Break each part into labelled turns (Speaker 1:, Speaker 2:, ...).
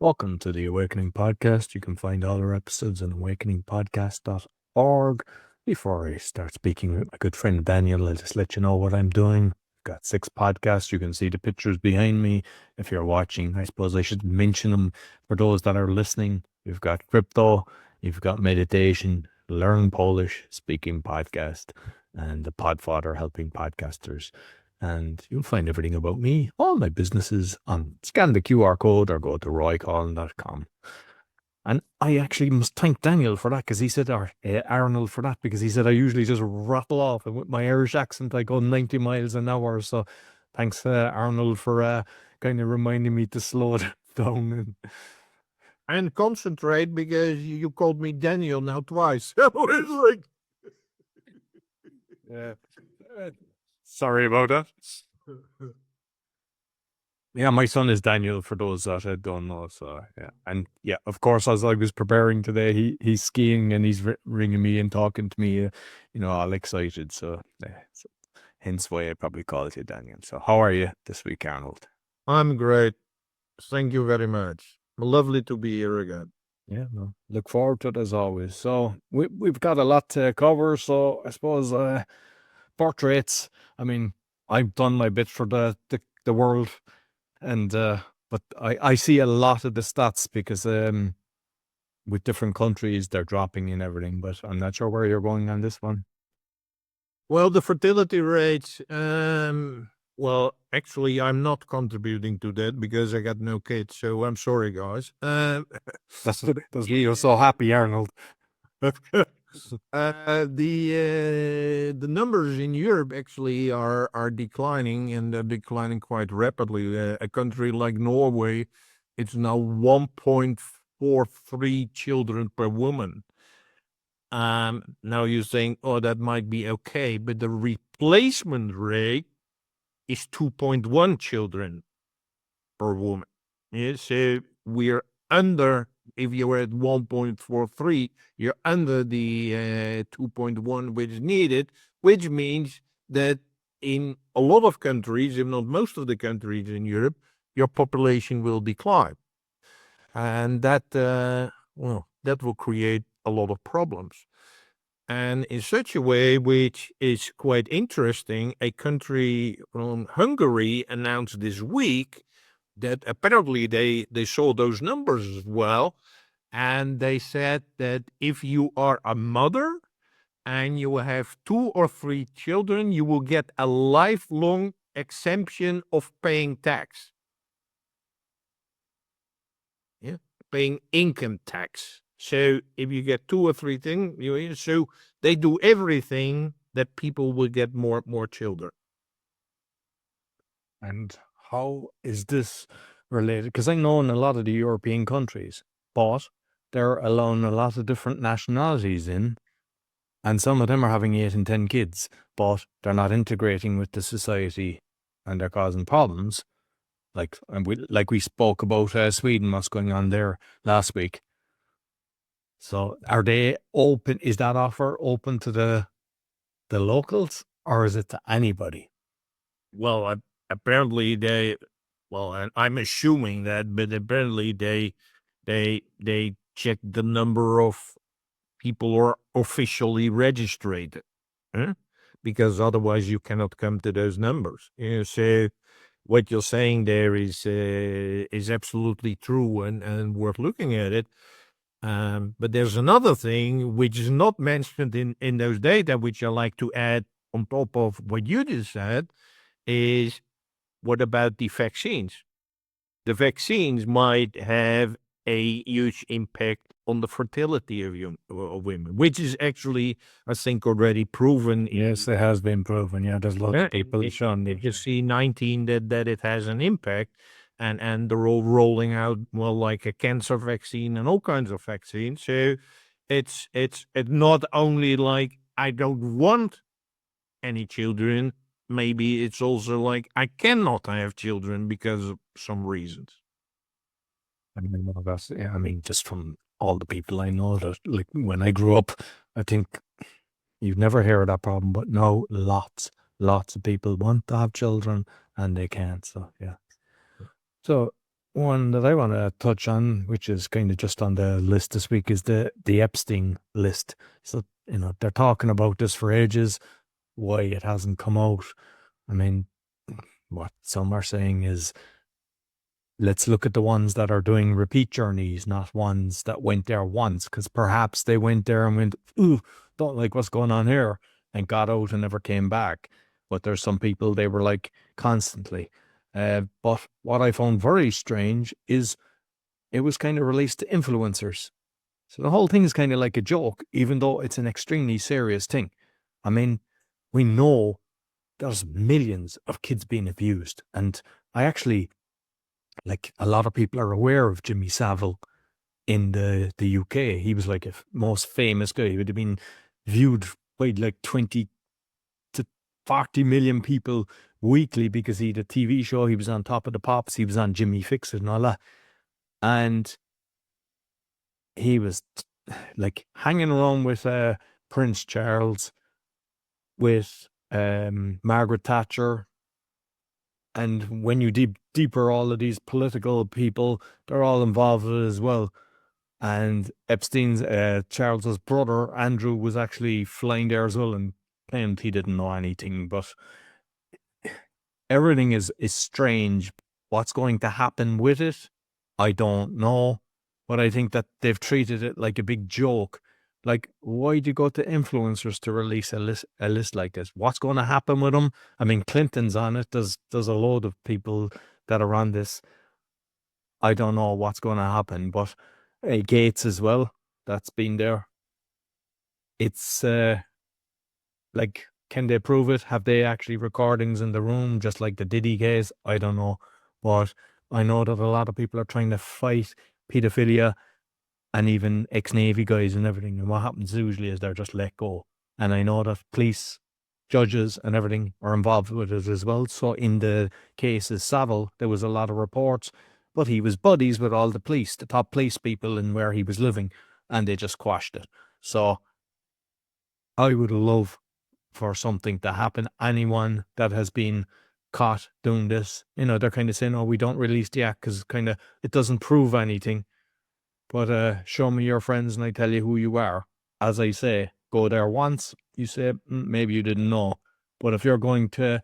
Speaker 1: Welcome to the Awakening Podcast. You can find all our episodes on awakeningpodcast.org. Before I start speaking with my good friend Daniel, I'll just let you know what I'm doing. I've got 6 podcasts. You can see the pictures behind me. If you're watching, I suppose I should mention them for those that are listening. You've got crypto, you've got meditation, learn Polish, speaking podcast, and the Podfather helping podcasters. And you'll find everything about me, all my businesses, scan the QR code or go to roycollin.com. And I actually must thank Daniel for that because he said, or Arnold for that, because he said I usually just rattle off, and with my Irish accent I go 90 miles an hour. So thanks, Arnold, for kind of reminding me to slow it down.
Speaker 2: And concentrate, because you called me Daniel now twice. So it's like,
Speaker 1: Yeah. Sorry about that. Yeah, my son is Daniel, for those that don't know. So yeah, and yeah, of course, as I was preparing today, he's skiing and he's ringing me and talking to me, all excited. So, hence why I probably called you Daniel. So how are you this week, Arnold?
Speaker 2: I'm great. Thank you very much. Lovely to be here again.
Speaker 1: Yeah, no, look forward to it as always. So we've got a lot to cover. So I suppose portraits. I mean, I've done my bit for the world, and but I see a lot of the stats because with different countries they're dropping in everything. But I'm not sure where you're going on this one.
Speaker 2: Well, the fertility rates, well, actually, I'm not contributing to that because I got no kids. So I'm sorry, guys.
Speaker 1: That's you're so happy, Arnold.
Speaker 2: The numbers in Europe actually are declining, and they're declining quite rapidly. A country like Norway, it's now 1.43 children per woman. Now you're saying, oh, that might be okay, but the replacement rate is 2.1 children per woman. Yeah, so we're under. If you're at 1.43, you're under the 2.1 which is needed, which means that in a lot of countries, if not most of the countries in Europe, your population will decline. And that, that will create a lot of problems. And in such a way, which is quite interesting, a country from Hungary announced this week that apparently they saw those numbers as well. And they said that if you are a mother and you have 2 or 3 children, you will get a lifelong exemption of paying tax. Yeah, paying income tax. So if you get 2 or 3 things, so they do everything that people will get more children.
Speaker 1: And how is this related? Because I know in a lot of the European countries, but they're allowing a lot of different nationalities in, and some of them are having 8 and 10 kids, but they're not integrating with the society, and they're causing problems. Like we spoke about Sweden, what's going on there last week. So are they open? Is that offer open to the locals, or is it to anybody?
Speaker 2: Well, apparently they, well, and I'm assuming that, but apparently they check the number of people who are officially registered, because otherwise you cannot come to those numbers. So what you're saying there is absolutely true and worth looking at it. But there's another thing which is not mentioned in those data, which I like to add on top of what you just said, is what about the vaccines? The vaccines might have a huge impact on the fertility of women, which is actually, I think, already proven.
Speaker 1: Yes, it has been proven. Yeah, there's lots of people shown
Speaker 2: If you see 19 that it has an impact, and they're all rolling out, well, like a cancer vaccine and all kinds of vaccines. So it's not only like I don't want any children. Maybe it's also like I cannot have children because of some reasons.
Speaker 1: I mean, well, that's, yeah, I mean, just from all the people I know that, like, when I grew up, I think you'd never hear of that problem, but no, lots of people want to have children and they can't. So, yeah. So One that I want to touch on, which is kind of just on the list this week, is the Epstein list. So, they're talking about this for ages, why it hasn't come out. I mean, what some are saying is, let's look at the ones that are doing repeat journeys, not ones that went there once, because perhaps they went there and went, ooh, don't like what's going on here, and got out and never came back. But there's some people they were like constantly. But what I found very strange is it was kind of released to influencers. So the whole thing is kind of like a joke, even though it's an extremely serious thing. I mean, we know there's millions of kids being abused. And I actually, like, a lot of people are aware of Jimmy Savile in the UK. He was like a most famous guy. He would have been viewed by like 20 to 40 million people weekly because he had a TV show. He was on Top of the Pops. He was on Jimmy Fix It and all that. And he was like hanging around with Prince Charles, with Margaret Thatcher. And when you deeper all of these political people, they're all involved with it as well. And Epstein's Charles's brother Andrew was actually flying there as well and claimed he didn't know anything. But everything is strange. What's going to happen with it, I don't know. But I think that they've treated it like a big joke. Like, why do you go to influencers to release a list like this? What's going to happen with them? I mean, Clinton's on it. There's a load of people that are on this. I don't know what's going to happen, but Gates as well, that's been there. It's like, can they prove it? Have they actually recordings in the room, just like the Diddy case? I don't know. But I know that a lot of people are trying to fight pedophilia and even ex-Navy guys and everything. And what happens usually is they're just let go. And I know that police, judges and everything are involved with it as well. So in the case of Savile, there was a lot of reports, but he was buddies with all the police, the top police people in where he was living, and they just quashed it. So I would love for something to happen. Anyone that has been caught doing this, they're kind of saying, oh, we don't release the act because kind of it doesn't prove anything. But show me your friends and I tell you who you are. As I say, go there once, you say, maybe you didn't know. But if you're going to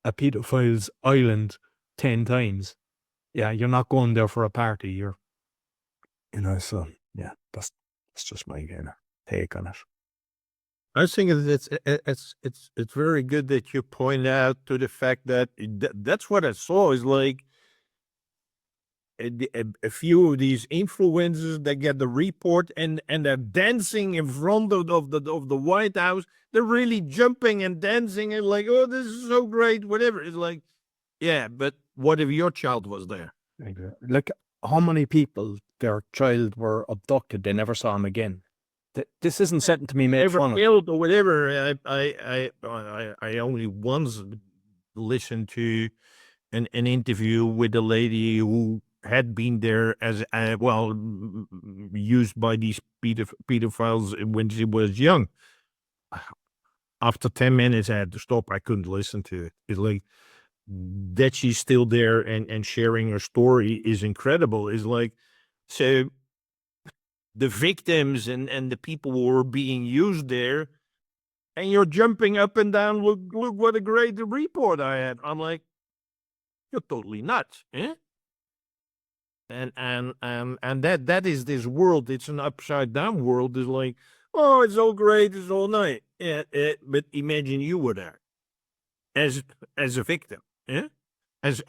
Speaker 1: a pedophile's island 10 times, yeah, you're not going there for a party. You're, so yeah, that's just my kind of take on it.
Speaker 2: I think it's very good that you point out to the fact that that's what I saw is like a few of these influencers that get the report and they're dancing in front of the White House. They're really jumping and dancing and like, oh, this is so great, whatever. It's like, yeah, but what if your child was there?
Speaker 1: Like, how many people, their child were abducted, they never saw him again? This isn't something to be made fun of.
Speaker 2: Killed or whatever. I only once listened to an interview with a lady who had been there as used by these pedophiles when she was young. After 10 minutes, I had to stop. I couldn't listen to it. It's like that she's still there and sharing her story is incredible. It's like, so the victims and the people who were being used there, and you're jumping up and down. Look what a great report I had. I'm like, you're totally nuts, eh? And that is this world. It's an upside down world. It's like, oh, it's all great, it's all nice. Yeah, but imagine you were there as a victim, yeah, as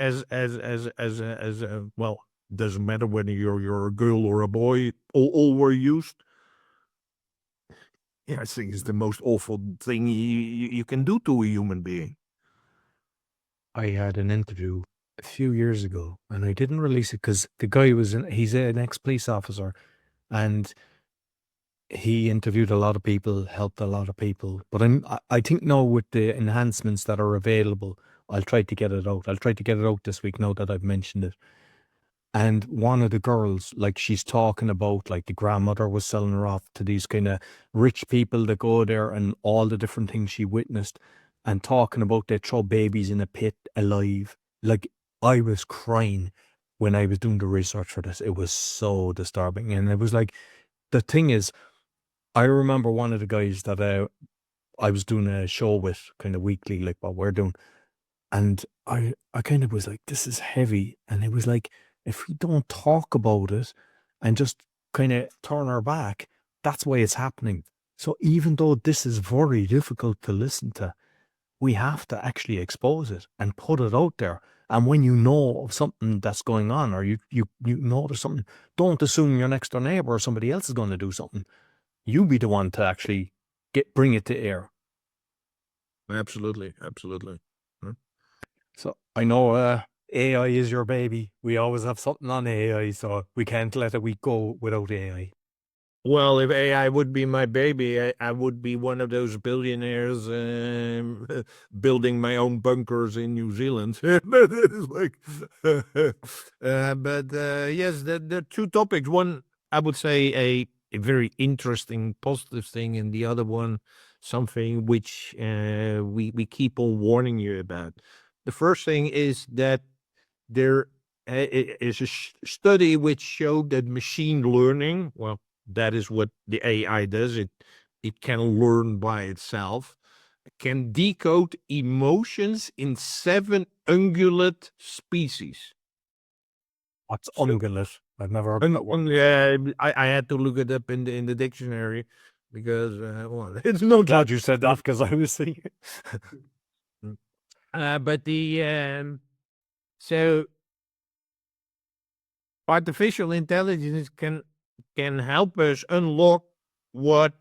Speaker 2: well. Doesn't matter whether you're a girl or a boy. All were used. Yeah, I think it's the most awful thing you can do to a human being.
Speaker 1: I had an interview a few years ago and I didn't release it because the guy he's an ex-police officer and he interviewed a lot of people, helped a lot of people. But I think now with the enhancements that are available, I'll try to get it out. I'll try to get it out this week now that I've mentioned it. And one of the girls, like, she's talking about, like, the grandmother was selling her off to these kind of rich people that go there and all the different things she witnessed, and talking about they throw babies in a pit alive. Like, I was crying. when I was doing the research for this, it was so disturbing. And it was like, the thing is, I remember one of the guys that I was doing a show with kind of weekly, like what we're doing. And I kind of was like, this is heavy. And it was like, if we don't talk about it and just kind of turn our back, that's why it's happening. So even though this is very difficult to listen to, we have to actually expose it and put it out there. And when you know of something that's going on, or you know there's something, don't assume your next door neighbor or somebody else is going to do something. You be the one to actually bring it to air.
Speaker 2: Absolutely. Huh?
Speaker 1: So I know AI is your baby. We always have something on AI, so we can't let a week go without AI.
Speaker 2: Well, if AI would be my baby, I would be one of those billionaires building my own bunkers in New Zealand. It's like, but yes, the two topics. One, I would say a very interesting, positive thing, and the other one, something which we keep on warning you about. The first thing is that there is a study which showed that machine learning, well, that is what the AI does. It can learn by itself, can decode emotions in 7 ungulate species.
Speaker 1: What's
Speaker 2: So,
Speaker 1: ungulate? I've never heard that word.
Speaker 2: yeah, I had to look it up in the dictionary because well, it's not
Speaker 1: Glad
Speaker 2: that.
Speaker 1: you said that because I was thinking.
Speaker 2: But the so artificial intelligence can help us unlock what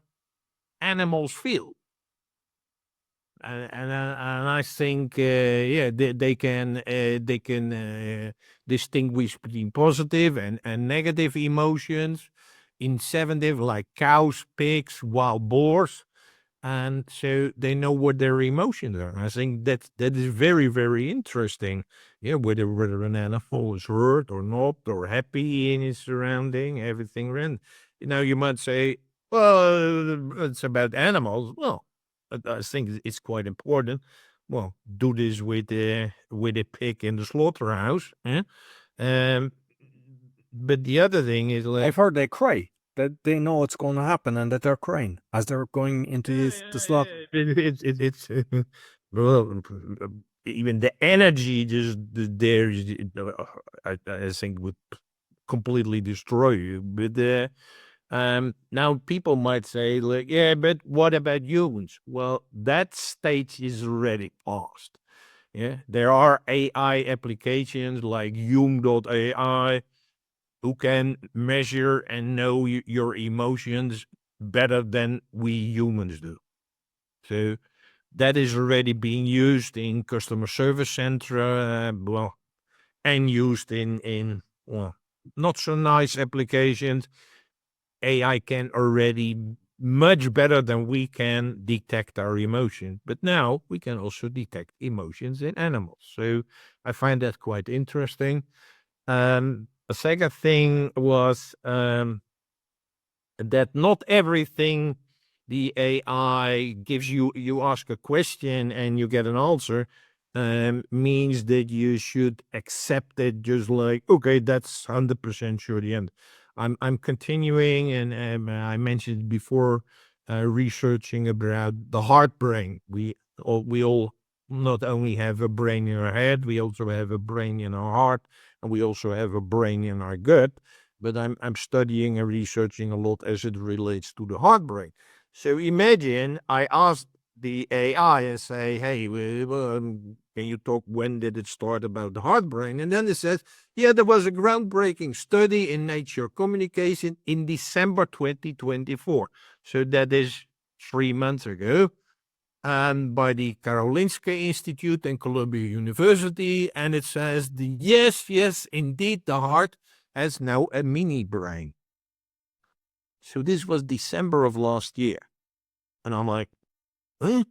Speaker 2: animals feel. And I think yeah, they can distinguish between positive and negative emotions in 7 like cows, pigs, wild boars, and so they know what their emotions are. I think that is very, very interesting. Yeah, whether an animal is hurt or not, or happy in his surrounding, everything around. You might say, well, it's about animals. Well, I think it's quite important. Well, do this with a pig in the slaughterhouse. Eh? Um, but the other thing is like,
Speaker 1: I've heard they cry, that they know it's going to happen and that they're crying as they're going into the slot.
Speaker 2: It's well, even the energy just there, I think would completely destroy you. But now people might say like, yeah, but what about humans? Well, that stage is already past. Yeah, there are AI applications like AI who can measure and know your emotions better than we humans do. So that is already being used in customer service center, well, and used in well, not so nice applications. AI can already much better than we can detect our emotions, but now we can also detect emotions in animals. So I find that quite interesting. The second thing was that not everything the AI gives you, you ask a question and you get an answer, means that you should accept it just like, okay, that's 100% sure the end. I'm continuing, and I mentioned before, researching about the heart brain. We all not only have a brain in our head, we also have a brain in our heart, and we also have a brain in our gut. But I'm studying and researching a lot as it relates to the heart brain. So imagine I asked the AI and say, hey, can you talk, when did it start about the heart brain? And then it says, yeah, there was a groundbreaking study in Nature Communication in December 2024. So that is 3 months ago. And by the Karolinska Institute and Columbia University. And it says, yes, indeed, the heart has now a mini brain. So this was December of last year. And I'm like, huh?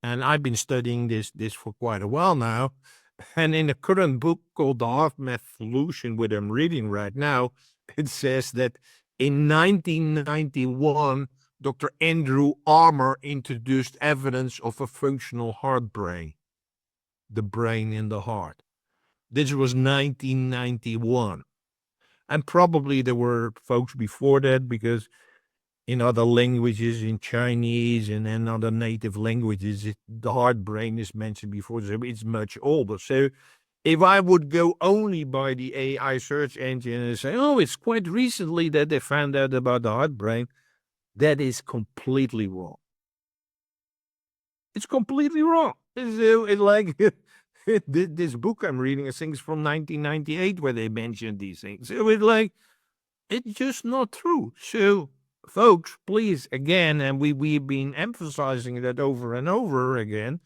Speaker 2: And I've been studying this for quite a while now. And in the current book called The Heart Math Solution, which I'm reading right now, it says that in 1991, Dr. Andrew Armour introduced evidence of a functional heart brain, the brain in the heart. This was 1991. And probably there were folks before that, because in other languages, in Chinese and in other native languages, the hard brain is mentioned before, so it's much older. So if I would go only by the AI search engine and say, oh, it's quite recently that they found out about the hard brain, that is completely wrong. It's completely wrong. It's like this book I'm reading, I think it's from 1998, where they mentioned these things. So it's just not true. So, folks, please, again, and we've been emphasizing that over and over again,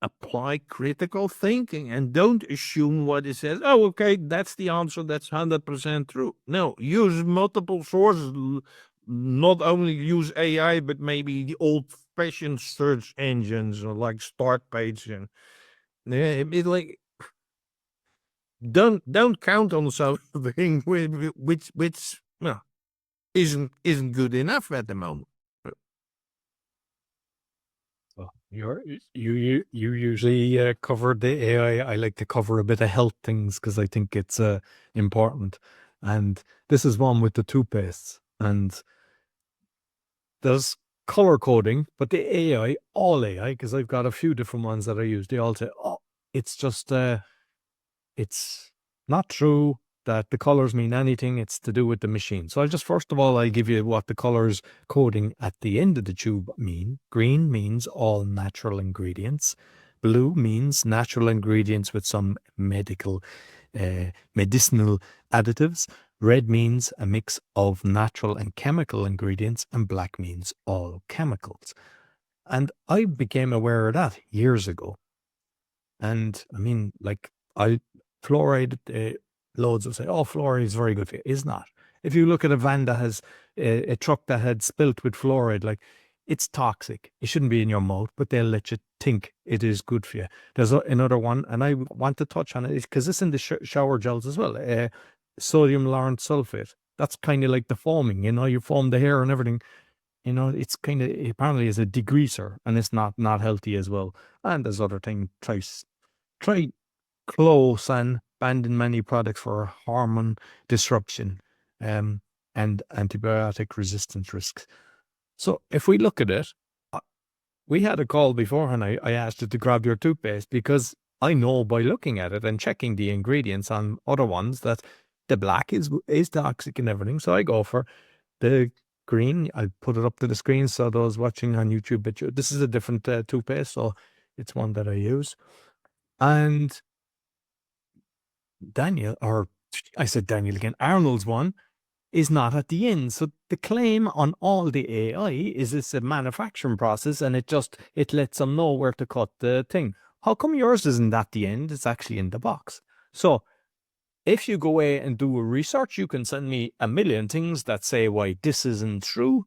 Speaker 2: apply critical thinking and don't assume what it says. Oh, okay, that's the answer. That's 100% true. No, use multiple sources. Not only use AI, but maybe the old-fashioned search engines or like Startpage and like don't count on something which well, isn't good enough at the moment.
Speaker 1: Well, you usually cover the AI. I like to cover a bit of health things because I think it's important. And this is one with the toothpaste. And there's color coding, but the AI, all AI, because I've got a few different ones that I use, they all say, oh, it's just it's not true that the colors mean anything. It's to do with the machine. So first of all, I'll give you what the colors coding at the end of the tube mean. Green means all natural ingredients. Blue means natural ingredients with some medicinal additives. Red means a mix of natural and chemical ingredients, and black means all chemicals. And I became aware of that years ago. And I mean, like, fluoride, loads will say, oh, fluoride is very good for you. It's not. If you look at a van that has a truck that had spilt with fluoride, like, it's toxic. It shouldn't be in your mouth, but they'll let you think it is good for you. There's another one, and I want to touch on it because it's in the shower gels as well. Sodium lauryl sulfate. That's kind of like the foaming, you foam the hair and everything. It's kind of, apparently is a degreaser, and it's not healthy as well. And there's other things. Try close and banning many products for hormone disruption, and antibiotic resistance risks. So if we look at it, we had a call before, and I asked you to grab your toothpaste because I know by looking at it and checking the ingredients on other ones that the black is toxic and everything. So I go for the green. I'll put it up to the screen so those watching on YouTube, this is a different toothpaste, so it's one that I use. And Arnold's one is not at the end. So the claim on all the AI is it's a manufacturing process, and it lets them know where to cut the thing. How come yours isn't at the end? It's actually in the box. So if you go away and do a research, you can send me a million things that say why this isn't true.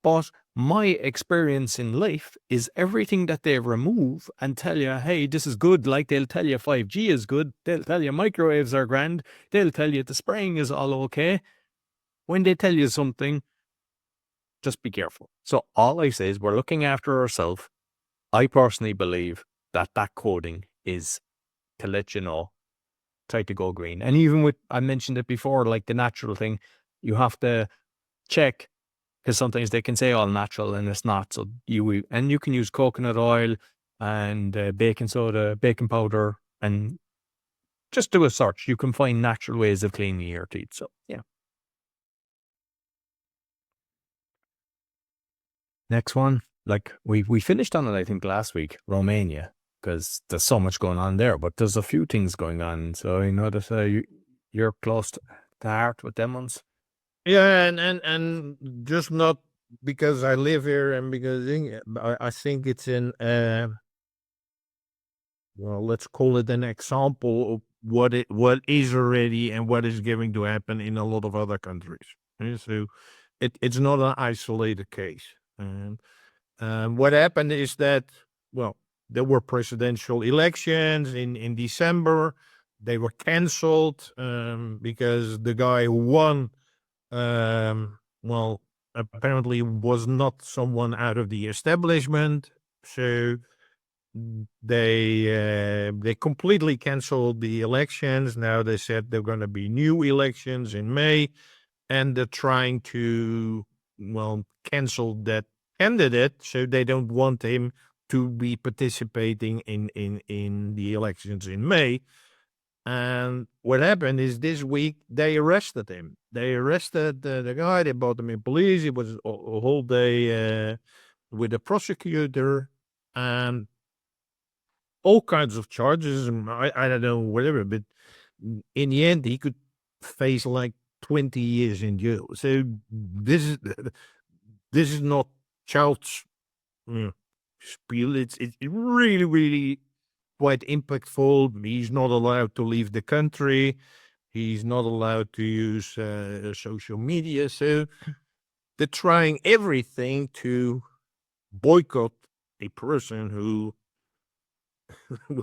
Speaker 1: But my experience in life is everything that they remove and tell you, hey, this is good. Like, they'll tell you 5G is good. They'll tell you microwaves are grand. They'll tell you the spraying is all okay. When they tell you something, just be careful. So all I say is we're looking after ourselves. I personally believe that coding is to let you know, try to go green. And even with, I mentioned it before, like the natural thing, you have to check, because sometimes they can say all natural and it's not. So you can use coconut oil and baking soda, baking powder, and just do a search. You can find natural ways of cleaning your teeth. So yeah. Next one, like we finished on it, I think, last week, Romania, because there's so much going on there, but there's a few things going on. So I know that you're close to heart with them ones.
Speaker 2: Yeah, and just not because I live here and because I think it's in well, let's call it an example of what is already and what is going to happen in a lot of other countries. So it's not an isolated case. What happened is that, well, there were presidential elections in December. They were canceled because the guy who won, well, apparently was not someone out of the establishment. So They completely canceled the elections. Now they said they're going to be new elections in May, and they're trying to, well, cancel that candidate, so they don't want him to be participating in the elections in May. And what happened is this week they arrested him. They arrested the guy. They brought him in police. It was a whole day with the prosecutor and all kinds of charges. And I don't know, whatever. But in the end, he could face like 20 years in jail. So this is not child's spiel. It's really, really quite impactful. He's not allowed to leave the country. He's not allowed to use social media. So they're trying everything to boycott a person who,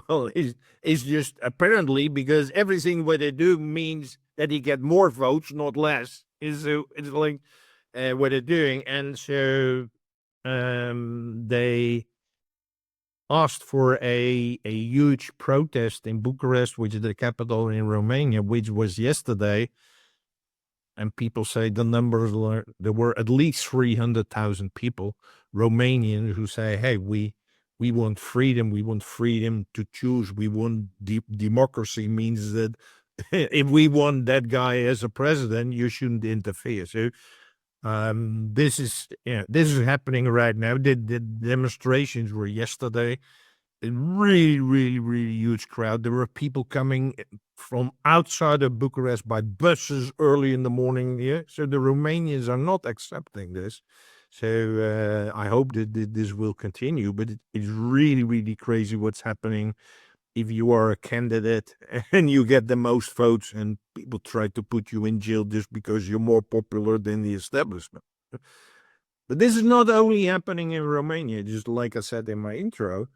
Speaker 2: well, is just apparently, because everything what they do means that he get more votes, not less. It's like what they're doing, and so they asked for a huge protest in Bucharest, which is the capital in Romania, which was yesterday. And people say the numbers were, there were at least 300,000 people, Romanians, who say, hey, we want freedom. We want freedom to choose. We want democracy means that if we want that guy as a president, you shouldn't interfere. So this is happening right now. The demonstrations were yesterday. A really, really, really huge crowd. There were people coming from outside of Bucharest by buses early in the morning here. So the Romanians are not accepting this. So I hope that this will continue. But it's really, really crazy what's happening if you are a candidate and you get the most votes and people try to put you in jail just because you're more popular than the establishment. But this is not only happening in Romania, just like I said in my intro.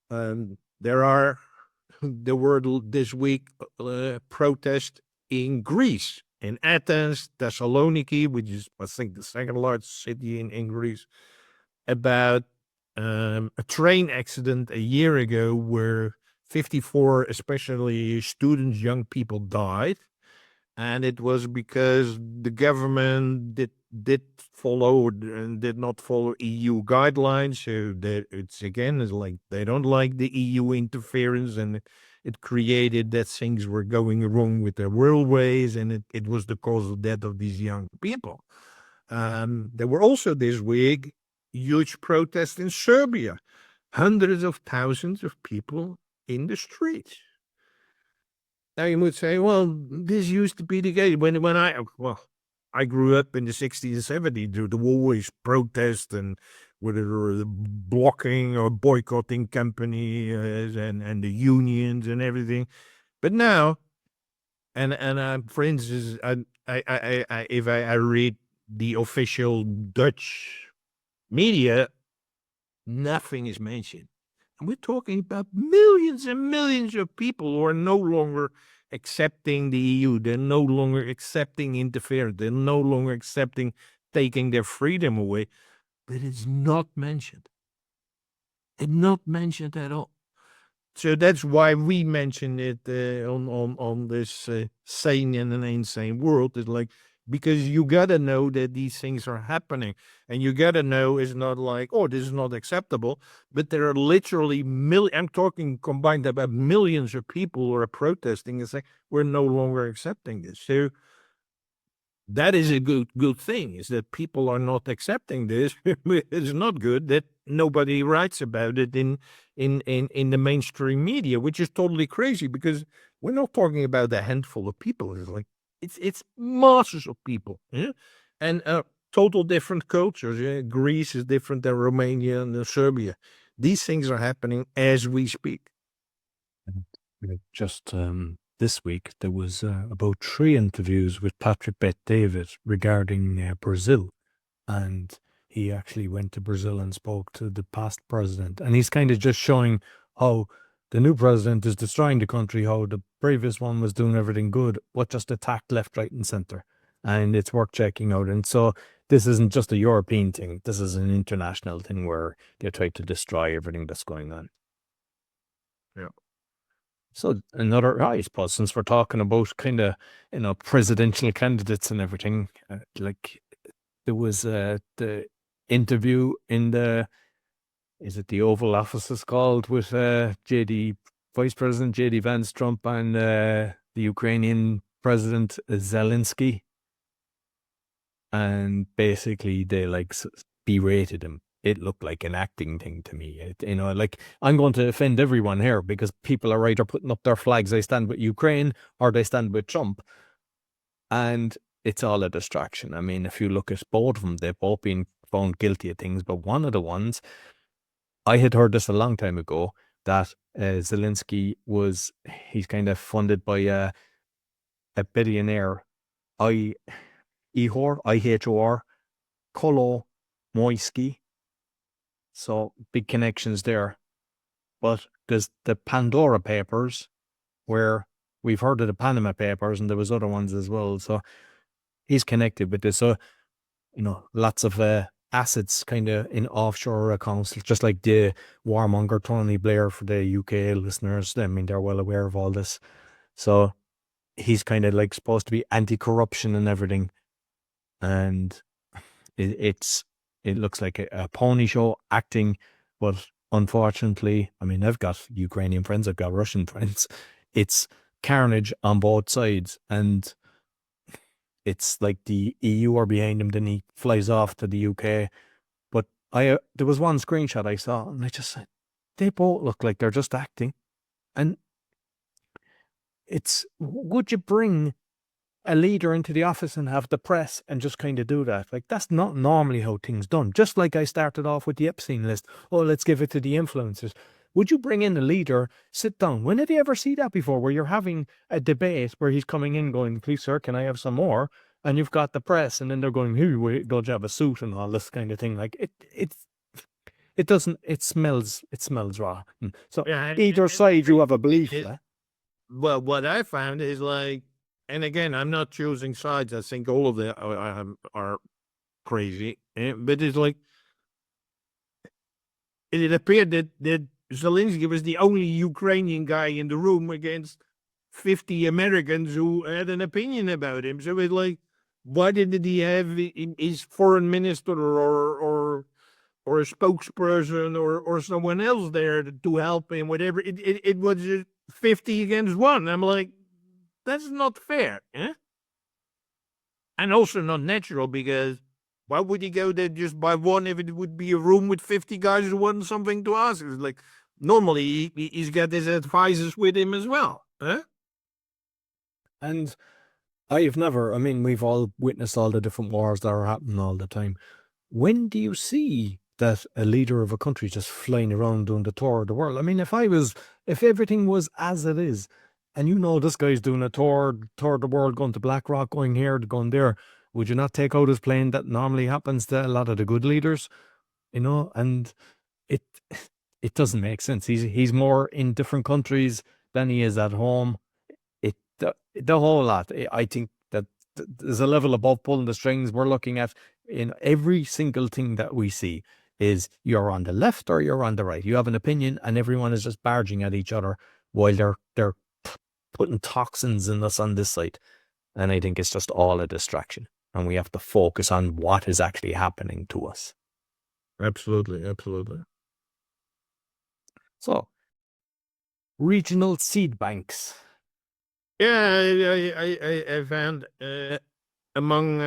Speaker 2: There were this week protests in Greece, in Athens, Thessaloniki, which is, I think, the second largest city in Greece, about a train accident a year ago where 54, especially students, young people, died. And it was because the government did follow and did not follow EU guidelines. So that it's like they don't like the EU interference, and it created that things were going wrong with their railways, and it was the cause of death of these young people. There were also this week huge protests in Serbia, hundreds of thousands of people in the streets. Now you would say, well, this used to be the case. When I grew up in the 60s and 70s, there were always protests and whether blocking or boycotting companies and the unions and everything. But now, and for instance, if I read the official Dutch media, nothing is mentioned. And we're talking about millions and millions of people who are no longer accepting the EU. They're no longer accepting interference. They're no longer accepting taking their freedom away. But it's not mentioned. It's not mentioned at all. So that's why we mention it on this sane and an insane world. It's like, because you gotta know that these things are happening, and you gotta know it's not like, oh, this is not acceptable, but there are literally I'm talking combined about millions of people who are protesting and saying we're no longer accepting this. So that is a good thing, is that people are not accepting this. It's not good that nobody writes about it in the mainstream media, which is totally crazy, because we're not talking about a handful of people. It's like it's masses of people, yeah? And total different cultures. Yeah? Greece is different than Romania and Serbia. These things are happening as we speak.
Speaker 1: Just this week, there was about 3 interviews with Patrick Bet-David regarding Brazil. And he actually went to Brazil and spoke to the past president. And he's kind of just showing how the new president is destroying the country, how the previous one was doing everything good, but just attacked left, right, and center. And it's worth checking out. And so this isn't just a European thing. This is an international thing where they try to destroy everything that's going on.
Speaker 2: Yeah.
Speaker 1: So another, I suppose, since we're talking about kind of, presidential candidates and everything, like there was the interview in is it the Oval Office is called, with JD, Vice President JD Vance Trump, and the Ukrainian President Zelensky. And basically they like berated him. It looked like an acting thing to me. Like, I'm going to offend everyone here because people are either putting up their flags, they stand with Ukraine or they stand with Trump. And it's all a distraction. I mean, if you look at both of them, they've both been found guilty of things. But one of the ones, I had heard this a long time ago, that Zelensky he's kind of funded by a billionaire, IHOR, Kolo Moisky. So big connections there. But there's the Pandora Papers, where we've heard of the Panama Papers, and there was other ones as well. So he's connected with this. So, lots of assets kind of in offshore accounts, just like the warmonger Tony Blair for the UK listeners. I mean, they're well aware of all this. So he's kind of like supposed to be anti-corruption and everything. And it looks like a pony show acting, but unfortunately, I mean, I've got Ukrainian friends, I've got Russian friends. It's carnage on both sides, and it's like the EU are behind him. Then he flies off to the UK. But there was one screenshot I saw, and I just said, they both look like they're just acting. And would you bring a leader into the office and have the press and just kind of do that? Like, that's not normally how things done. Just like I started off with the Epstein list. Oh, let's give it to the influencers. Would you bring in a leader, sit down? When did you ever see that before, where you're having a debate where he's coming in going, please, sir, can I have some more? And you've got the press, and then they're going, here, don't you have a suit and all this kind of thing? Like, it doesn't, it smells raw. So
Speaker 2: Yeah.
Speaker 1: either side, you have a belief.
Speaker 2: Well, what I found is like, and again, I'm not choosing sides. I think all of them are crazy. But it's like, it appeared that Zelensky was the only Ukrainian guy in the room against 50 Americans who had an opinion about him. So it's like, why didn't he have his foreign minister or a spokesperson or someone else there to help him? Whatever. It was 50 against 1. I'm like, that's not fair, eh? And also not natural, because why would he go there just by one if it would be a room with 50 guys who want something to ask? It's like, normally he's got his advisors with him as well, huh?
Speaker 1: And I mean, we've all witnessed all the different wars that are happening all the time. When do you see that a leader of a country just flying around doing the tour of the world? I mean, if everything was as it is, and this guy's doing a tour of the world, going to BlackRock, going here, going there, would you not take out his plane? That normally happens to a lot of the good leaders, and it it doesn't make sense. He's more in different countries than he is at home. The whole lot. I think that there's a level above pulling the strings. We're looking at, in every single thing that we see, is you're on the left or you're on the right. You have an opinion, and everyone is just barging at each other while they're putting toxins in us on this side. And I think it's just all a distraction, and we have to focus on what is actually happening to us.
Speaker 2: Absolutely, absolutely.
Speaker 1: So, regional seed banks.
Speaker 2: Yeah, I found among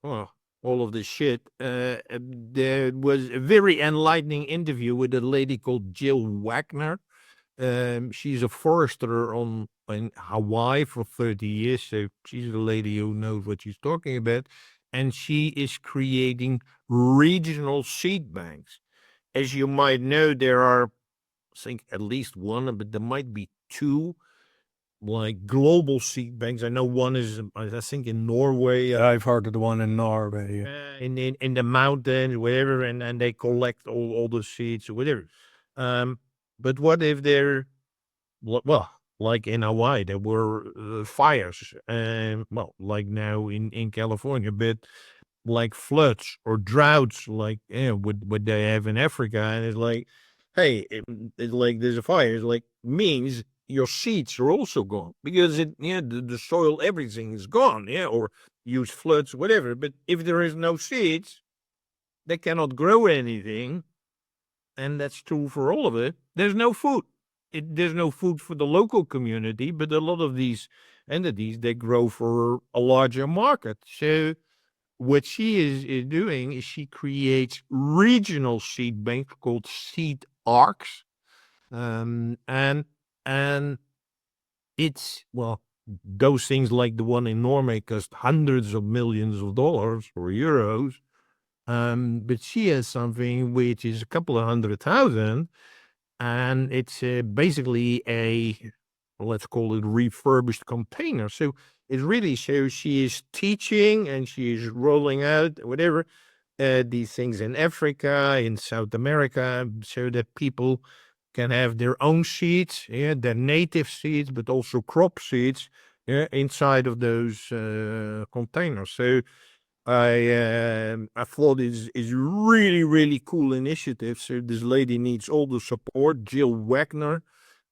Speaker 2: all of this shit, there was a very enlightening interview with a lady called Jill Wagner. She's a forester in Hawaii for 30 years, so she's a lady who knows what she's talking about, and she is creating regional seed banks. As you might know, there are, I think, at least one, but there might be two, like, global seed banks. I know one is, I think, in Norway.
Speaker 1: I've heard of the one in Norway.
Speaker 2: In the mountains, whatever, and they collect all the seeds or whatever. But what if they're, well, like in Hawaii, there were fires, well, like now in California, but like floods or droughts, like what they have in Africa, and it's like, hey, it's like there's a fire. It's like, means your seeds are also gone, because the soil, everything is gone, or use floods, whatever. But if there is no seeds, they cannot grow anything, and that's true for all of it. There's no food. There's no food for the local community, but a lot of these entities, they grow for a larger market. So what she is doing is she creates regional seed banks called seed arcs, and it's, well, those things like the one in Norway cost hundreds of millions of dollars or euros. But she has something which is a couple of 100,000, and it's basically a, let's call it, refurbished container. So it really shows she is teaching and she is rolling out whatever these things in Africa, in South America, so that people can have their own seeds, their native seeds, but also crop seeds, inside of those containers. So I thought is really, really cool initiative. So this lady needs all the support. Jill Wagner,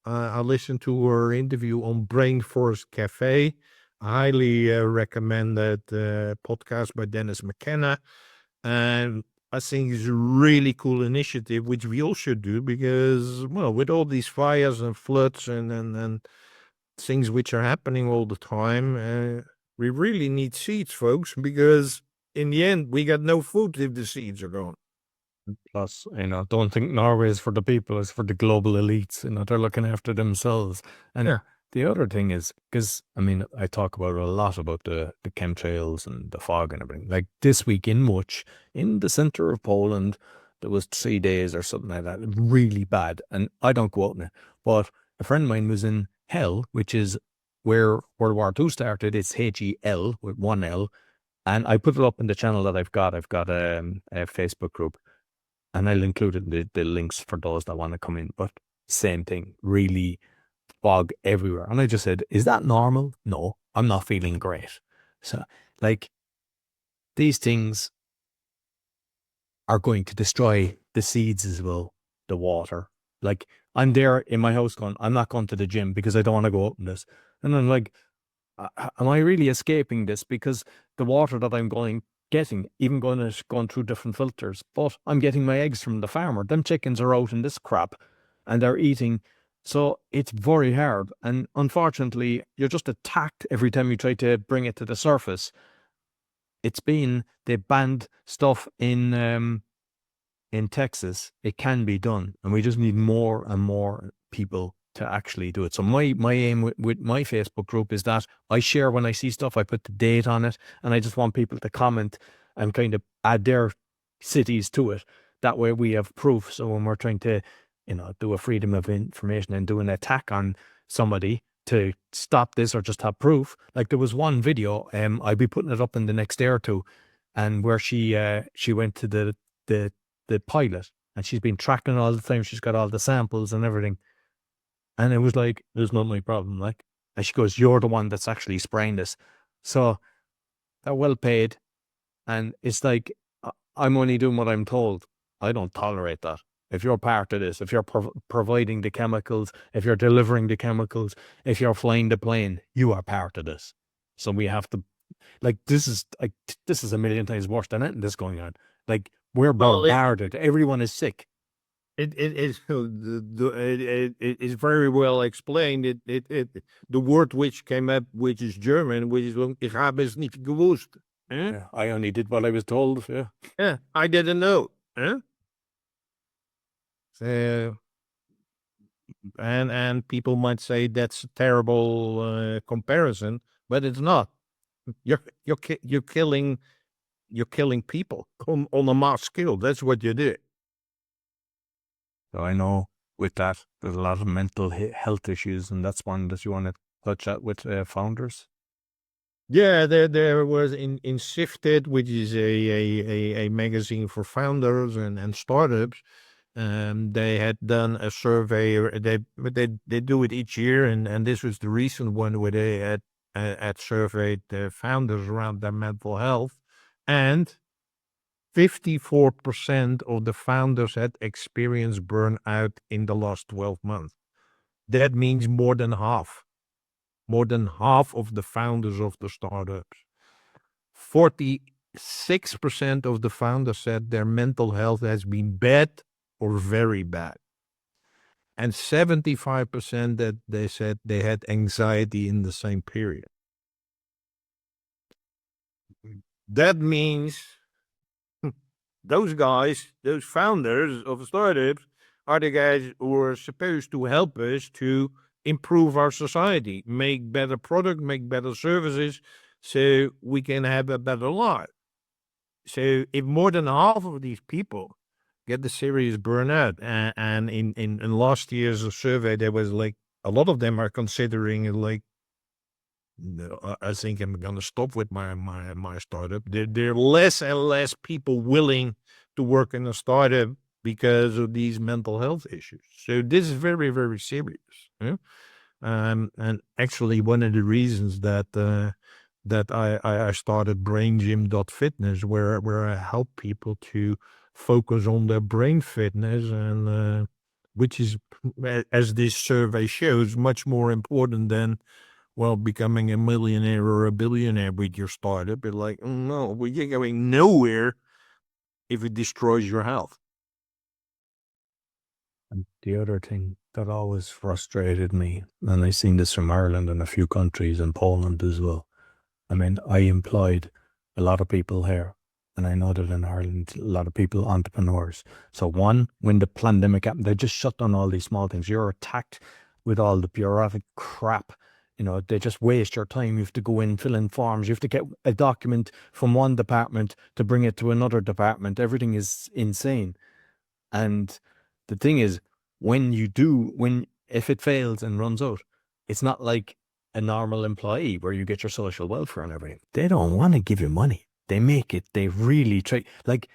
Speaker 2: I listened to her interview on Brain Force Cafe. I highly recommend that podcast by Dennis McKenna. And I think it's a really cool initiative, which we all should do, because, well, with all these fires and floods and things which are happening all the time, we really need seeds, folks, because in the end, we got no food if the seeds are gone.
Speaker 1: Plus, don't think Norway is for the people, it's for the global elites. They're looking after themselves. And
Speaker 2: Yeah.
Speaker 1: the other thing is, because, I talk about a lot about the chemtrails and the fog and everything. Like this week in Much, in the center of Poland, there was 3 days or something like that, really bad. And I don't go out in it, but a friend of mine was in Hell, which is where World War II started. It's HEL with one L. And I put it up in the channel that I've got. I've got a Facebook group, and I'll include it in the links for those that want to come in. But same thing, really fog everywhere. And I just said, is that normal? No, I'm not feeling great. So, like, these things are going to destroy the seeds as well, the water. Like, I'm there in my house going, I'm not going to the gym because I don't want to go out in this. And I'm like, am I really escaping this? Because the water that I'm getting, even going through different filters, but I'm getting my eggs from the farmer. Them chickens are out in this crap and they're eating. So it's very hard. And unfortunately, you're just attacked every time you try to bring it to the surface. They banned stuff in Texas. It can be done. And we just need more and more people to actually do it. So my aim with my Facebook group is that I share when I see stuff, I put the date on it, and I just want people to comment and kind of add their cities to it. That way we have proof. So when we're trying to, do a freedom of information and do an attack on somebody to stop this or just have proof. Like there was one video, I'll be putting it up in the next day or two, and where she went to the pilot, and she's been tracking all the time. She's got all the samples and everything. And it was like, there's not my problem. Like, and she goes, you're the one that's actually spraying this. So they're well paid. And it's like, I'm only doing what I'm told. I don't tolerate that. If you're part of this, if you're providing the chemicals, if you're delivering the chemicals, if you're flying the plane, you are part of this. So we have to, this is a million times worse than anything that's going on. Like, we're bombarded. Everyone is sick.
Speaker 2: It is it is very well explained. The word which came up, which is German, which is "Ich habe es nicht gewusst."
Speaker 1: Yeah, I only did what I was told.
Speaker 2: Yeah, I didn't know. So, and people might say that's a terrible comparison, but it's not. You're killing people on a mass scale. That's what you do.
Speaker 1: So I know with that, there's a lot of mental health issues, and that's one that you want to touch at with founders.
Speaker 2: Yeah, there was in Sifted, which is a magazine for founders and startups. They had done a survey. They do it each year, and this was the recent one where they had surveyed the founders around their mental health, and 54% of the founders had experienced burnout in the last 12 months. That means more than half. More than half of the founders of the startups. 46% of the founders said their mental health has been bad or very bad. And 75% that they said they had anxiety in the same period. That means those guys, those founders of startups, are the guys who are supposed to help us to improve our society, make better product, make better services, so we can have a better life. So if more than half of these people get the serious burnout, and in last year's survey, there was like a lot of them are considering like, no, I think I'm gonna stop with my startup. There are less and less people willing to work in a startup because of these mental health issues. So this is very, very serious. Yeah? And actually, one of the reasons that I started BrainGym.fitness, where I help people to focus on their brain fitness, and which is, as this survey shows, much more important than, well, becoming a millionaire or a billionaire with your startup. It's like, no, well, you're going nowhere if it destroys your health.
Speaker 1: And the other thing that always frustrated me, and I've seen this from Ireland and a few countries and Poland as well. I mean, I employed a lot of people here, and I know that in Ireland, a lot of people, entrepreneurs. So one, when the pandemic happened, they just shut down all these small things. You're attacked with all the bureaucratic crap. You know, they just waste your time. You have to go in, fill in forms. You have to get a document from one department to bring it to another department. Everything is insane. And the thing is, if it fails and runs out, it's not like a normal employee where you get your social welfare and everything. They don't want to give you money. They really try. Like,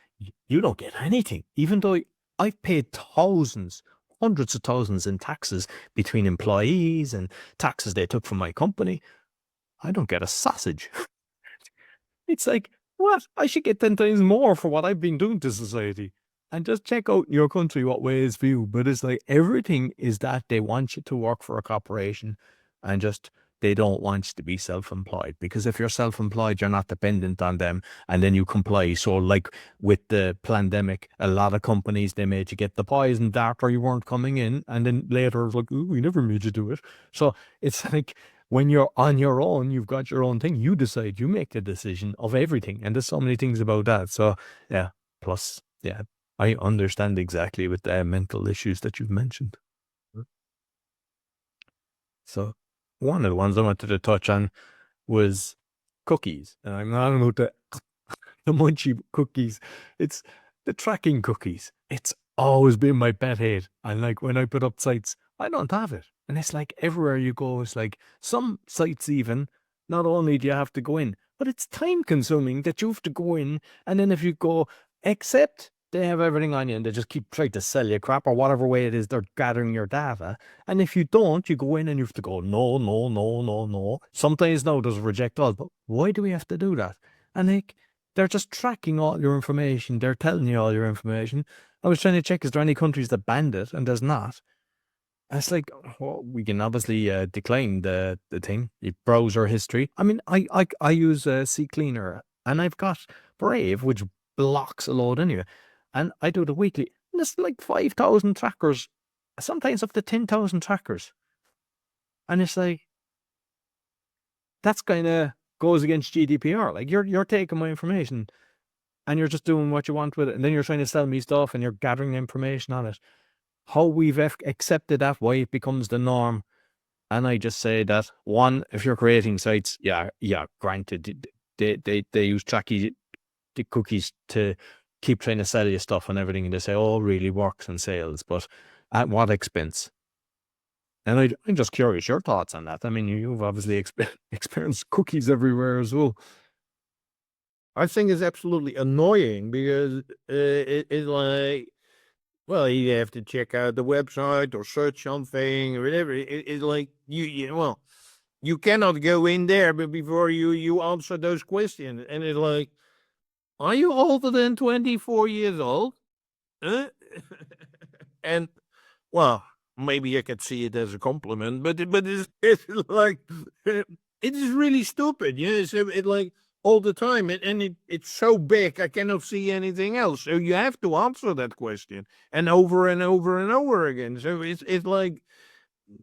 Speaker 1: you don't get anything, even though I've paid thousands, hundreds of thousands in taxes between employees and taxes they took from my company. I don't get a sausage. It's like, what? I should get 10 times more for what I've been doing to society. And just check out your country, what way is for you. But it's like everything is that they want you to work for a corporation, and just they don't want you to be self-employed. Because if you're self-employed, you're not dependent on them, and then you comply. So like with the pandemic, a lot of companies, they made you get the poison dart or you weren't coming in. And then later it's like, ooh, we never made you do it. So it's like, when you're on your own, you've got your own thing. You decide, you make the decision of everything. And there's so many things about that. So yeah, plus, yeah, I understand exactly with the mental issues that you've mentioned. So one of the ones I wanted to touch on was cookies. And I'm not about the munchy cookies. It's the tracking cookies. It's always been my pet hate. And like when I put up sites, I don't have it. And it's like everywhere you go, it's like some sites even, not only do you have to go in, but it's time consuming that you have to go in. And then if you go, except they have everything on you and they just keep trying to sell you crap or whatever way it is they're gathering your data. And if you don't, you go in and you have to go, no, no, no, no, no. Sometimes no, there's reject all. But why do we have to do that? And like, they're just tracking all your information. They're telling you all your information. I was trying to check, is there any countries that banned it? And there's not. And it's like, well, we can obviously decline the thing, the browser history. I mean, I use CCleaner, and I've got Brave, which blocks a load anyway. And I do the weekly. And it's like 5,000 trackers, sometimes up to 10,000 trackers. And it's like, that's kind of goes against GDPR. Like, you're taking my information and you're just doing what you want with it. And then you're trying to sell me stuff and you're gathering information on it. How we've accepted that, why it becomes the norm. And I just say that, one, if you're creating sites, yeah, granted, they use tracky the cookies to keep trying to sell you stuff and everything. And they say, oh, it really works in sales, but at what expense? And I'm just curious, your thoughts on that. I mean, you've obviously experienced cookies everywhere as well.
Speaker 2: I think it's absolutely annoying because it's like, well, you have to check out the website or search something or whatever. It's like well, you cannot go in there, but before you answer those questions, and it's like, are you older than 24 years old? Huh? And well, maybe I could see it as a compliment, but it's like it is really stupid. Yeah, so it like all the time, it's so big I cannot see anything else. So you have to answer that question and over and over and over again. So it's like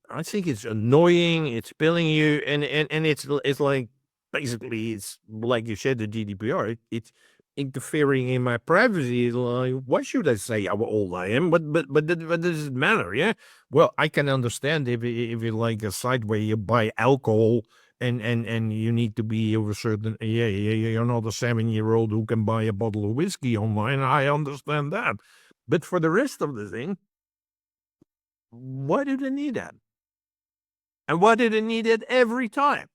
Speaker 2: I think it's annoying. It's spilling you, and it's like basically it's like you said the GDPR. It's interfering in my privacy. Like, why should I say how old I am? But does it matter? Yeah. Well, I can understand if it's like a site where you buy alcohol and you need to be of a certain you're not a 7-year-old who can buy a bottle of whiskey online. I understand that, but for the rest of the thing, why do they need that? And why did it need it every time?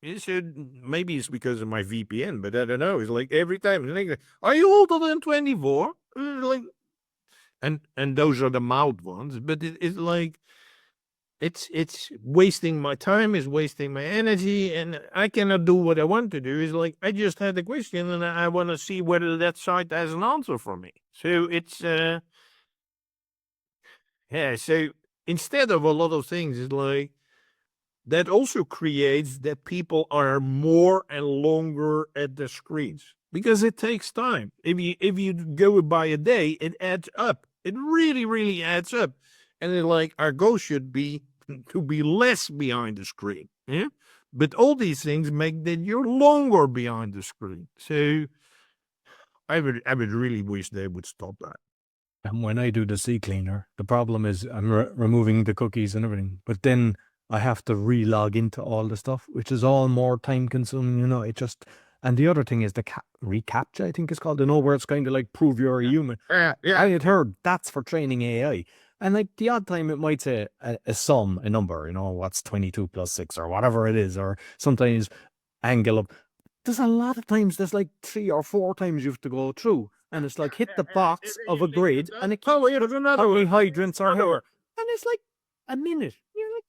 Speaker 2: It should maybe it's because of my VPN, but I don't know. It's like every time. It's like, are you older than 24? Like, and those are the mild ones, but it's like it's wasting my time, it's wasting my energy, and I cannot do what I want to do. It's like I just had a question, and I want to see whether that site has an answer for me. So it's yeah. So instead of a lot of things, it's like that also creates that people are more and longer at the screens because it takes time. If you go by a day, it adds up. It really adds up. And then like our goal should be to be less behind the screen. Yeah. But all these things make that you're longer behind the screen. So I would really wish they would stop that.
Speaker 1: And when I do the sea cleaner, the problem is I'm removing the cookies and everything, but then I have to re-log into all the stuff, which is all more time consuming. It just, and the other thing is the reCAPTCHA, I think it's called, where it's kind of like prove you're a human.
Speaker 2: Yeah.
Speaker 1: I had heard that's for training AI. And like the odd time it might say a sum, a number, what's 22 plus 6 or whatever it is, or sometimes angle of, there's a lot of times there's like 3 or 4 times you have to go through, and it's like hit the box of a grid, and it
Speaker 2: Oh, here's another
Speaker 1: how
Speaker 2: one.
Speaker 1: many hydrants are
Speaker 2: Another
Speaker 1: here,
Speaker 2: one.
Speaker 1: and it's like a minute. You're like,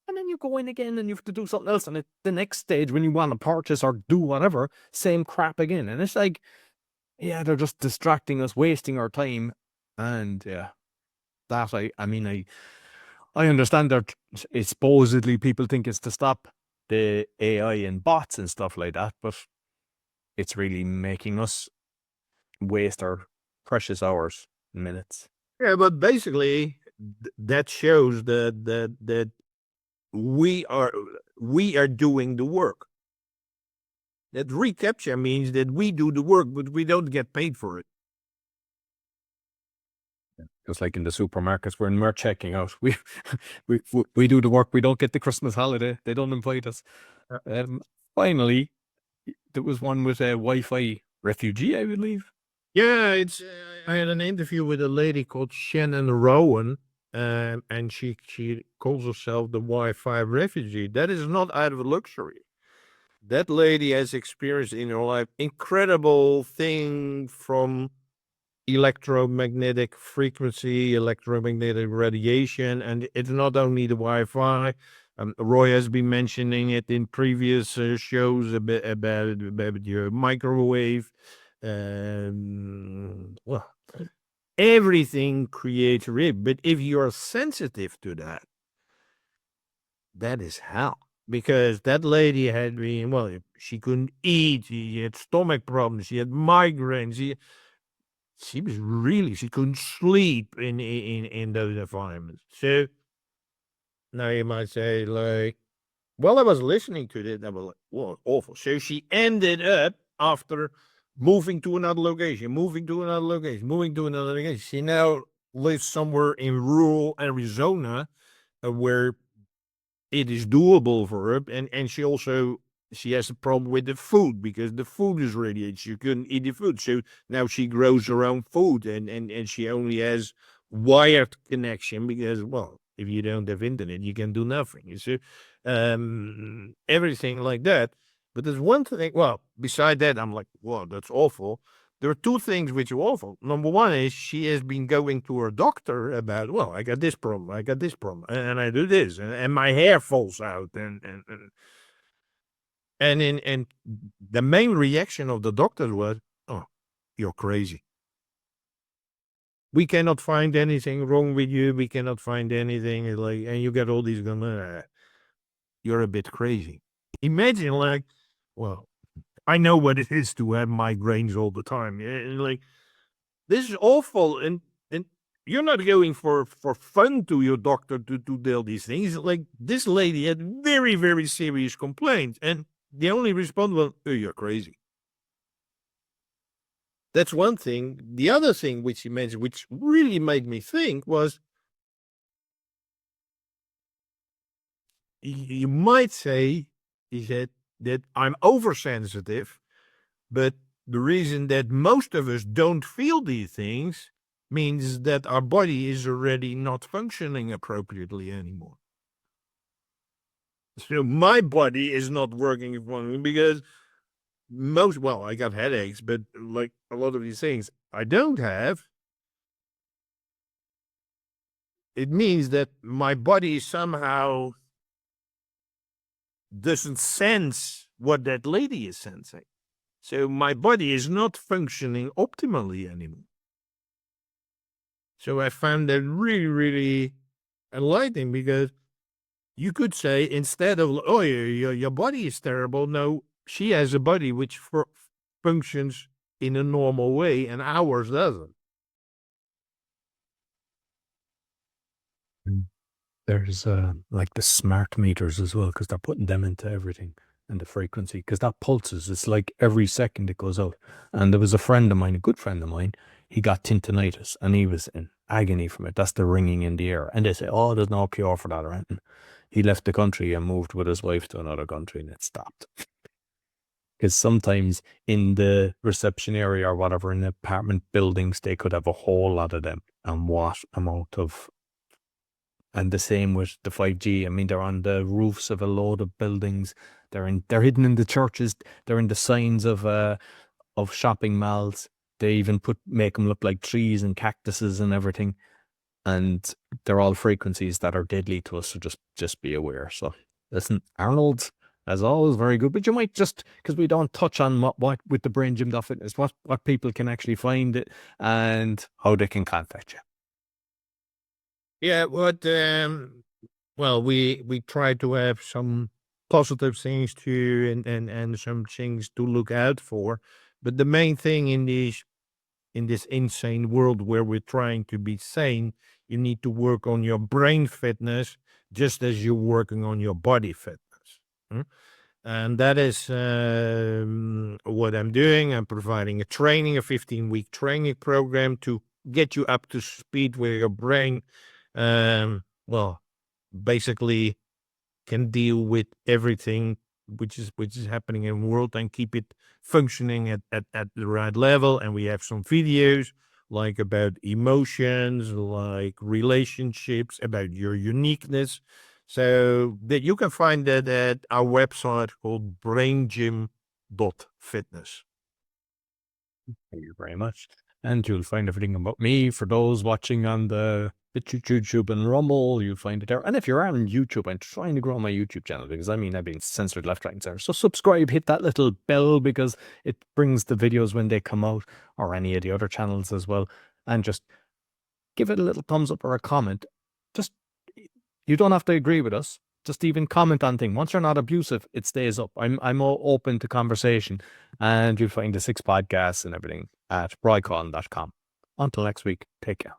Speaker 1: and then you go in again, and you have to do something else, and the next stage when you want to purchase or do whatever, same crap again, and it's like, yeah, they're just distracting us, wasting our time, and yeah, that I understand that supposedly people think it's to stop the AI and bots and stuff like that, but it's really making us waste our precious hours and minutes.
Speaker 2: Yeah, but basically that shows that we are doing the work. That recapture means that we do the work, but we don't get paid for it.
Speaker 1: Just like in the supermarkets when we're checking out, we do the work. We don't get the Christmas holiday. They don't invite us. Finally, there was one with a Wi-Fi refugee, I believe.
Speaker 2: Yeah, it's. I had an interview with a lady called Shannon Rowan, and she calls herself the Wi-Fi refugee. That is not out of luxury. That lady has experienced in her life incredible thing from electromagnetic frequency, electromagnetic radiation, and it's not only the Wi-Fi. Roy has been mentioning it in previous shows a bit about your microwave. Well, everything creates rib, but if you're sensitive to that, that is hell. Because that lady had been, well, she couldn't eat, she had stomach problems, she had migraines, she was really she couldn't sleep in those environments. So now you might say, like, well, I was listening to it, I was like, well, awful. So she ended up after moving to another location, moving to another location, moving to another location. She now lives somewhere in rural Arizona, where it is doable for her, and she has a problem with the food because the food is radiated. She couldn't eat the food, so now she grows her own food, and she only has wired connection because, well, if you don't have internet, you can do nothing. You see, everything like that. But there's one thing. Well, beside that, I'm like, well, that's awful. There are two things which are awful. Number one is she has been going to her doctor about, well, I got this problem, and I do this, and my hair falls out, and the main reaction of the doctor was, "Oh, you're crazy." we cannot find anything wrong with you. We cannot find anything and you get all these you're a bit crazy. Imagine well, I know what it is to have migraines all the time. Yeah, this is awful, and you're not going for fun to your doctor to do these things. Like, this lady had very, very serious complaints, and the only response was, "Oh, you're crazy." That's one thing. The other thing which he mentioned, which really made me think, was you might say, he said, that I'm oversensitive, but the reason that most of us don't feel these things means that our body is already not functioning appropriately anymore. So my body is not working for me because I got headaches, but like a lot of these things I don't have. It means that my body somehow doesn't sense what that lady is sensing. So my body is not functioning optimally anymore. So I found that really, really enlightening, because you could say, instead of, oh, your body is terrible, no, she has a body which functions in a normal way and ours doesn't.
Speaker 1: There's like the smart meters as well, because they're putting them into everything, and the frequency, because that pulses. It's like every second it goes out. And there was a friend of mine, a good friend of mine, he got tinnitus and he was in agony from it. That's the ringing in the air. And they say, oh, there's no cure for that or anything. He left the country and moved with his wife to another country, and it stopped. Because sometimes in the reception area or whatever, in apartment buildings, they could have a whole lot of them. And what amount of. And the same with the 5G. I mean, they're on the roofs of a load of buildings. They're hidden in the churches. They're in the signs of shopping malls. They even make them look like trees and cactuses and everything. And they're all frequencies that are deadly to us. So just be aware. So listen, Arnold, as always, very good. But you might just, because we don't touch on what with the Brain Gym Fitness, what people can actually find it and how they can contact you.
Speaker 2: Yeah, we try to have some positive things too, and some things to look out for. But the main thing in this insane world where we're trying to be sane, you need to work on your brain fitness just as you're working on your body fitness. And that is what I'm doing. I'm providing a 15-week training program to get you up to speed with your brain. Basically can deal with everything which is happening in the world and keep it functioning at the right level. And we have some videos like about emotions, like relationships, about your uniqueness. So that you can find that at our website called braingym.fitness.
Speaker 1: Thank you very much. And you'll find everything about me for those watching on the YouTube and Rumble. You'll find it there. And if you're on YouTube, I'm trying to grow my YouTube channel, because I've been censored left, right, and center. So subscribe, hit that little bell, because it brings the videos when they come out, or any of the other channels as well. And just give it a little thumbs up or a comment. You don't have to agree with us. Just even comment on things. Once you're not abusive, it stays up. I'm all open to conversation. And you'll find the 6 podcasts and everything at broadcon.com. Until next week, take care.